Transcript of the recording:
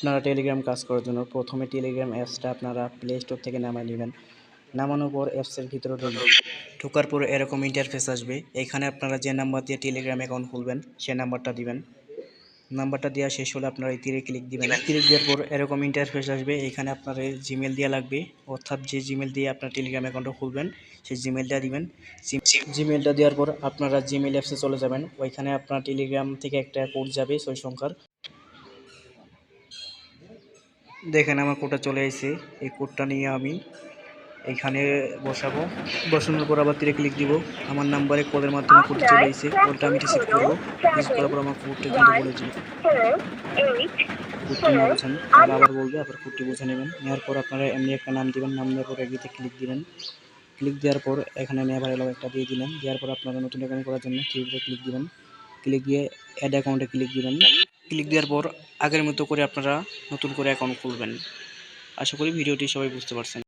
আপনারা টেলিগ্রাম কাজ করার জন্য প্রথমে টেলিগ্রাম অ্যাপসটা আপনারা প্লে স্টোর থেকে নামিয়ে নেবেন। নামানোর পর অ্যাপসের ভিতরে ঢুকবেন। ঢোকার পর এরকম ইন্টারফেস আসবে। এখানে আপনারা যে নাম্বার দিয়ে টেলিগ্রাম অ্যাকাউন্ট খুলবেন সেই নাম্বারটা দিবেন। নাম্বারটা দেওয়া শেষ হলে আপনারা এই তীরে ক্লিক দিবেন। ক্লিক দেওয়ার পর এরকম ইন্টারফেস আসবে। এখানে আপনার জিমেল দেওয়া লাগবে, অর্থাৎ যে জিমেল দিয়ে আপনার টেলিগ্রাম অ্যাকাউন্টটা খুলবেন সেই জিমেলটা দিবেন। জিমেলটা দেওয়ার পর আপনারা জিমেল অ্যাপসে চলে যাবেন। ওইখানে আপনার টেলিগ্রাম থেকে একটা কোড যাবে 6 সংখ্যার। দেখেন আমার কোডটা চলে এসেছে। এই কোডটা নিয়ে আমি এইখানে বসাবো। বসানোর পর আবার তীরে ক্লিক দিব। আমার নাম্বারে কলের মাধ্যমে কোডটি চলে এসেছে। কোডটা আমি রিসিভ করব। রিসিভ করার পর আমার কোডটা কিন্তু বলে দিবে। কোডটি না বোঝেন তাহলে আবার বলবে, আবার কোডটি বুঝে নেবেন। নেওয়ার পর আপনারা এমনি একটা নাম দিবেন। নাম দেওয়ার পর এগ্রিতে ক্লিক দিবেন। ক্লিক দেওয়ার পর এখানে নেভার এলাও একটা দিয়ে দিলেন। দেওয়ার পর আপনারা নতুন অ্যাকাউন্ট করার জন্য থ্রিতে ক্লিক দিবেন। ক্লিক দিয়ে অ্যাড অ্যাকাউন্টে ক্লিক দিবেন। ক্লিক দেওয়ার পর আগের মতো করে আপনারা নতুন করে অ্যাকাউন্ট খুলবেন। আশা করি ভিডিওটি সবাই বুঝতে পারছেন।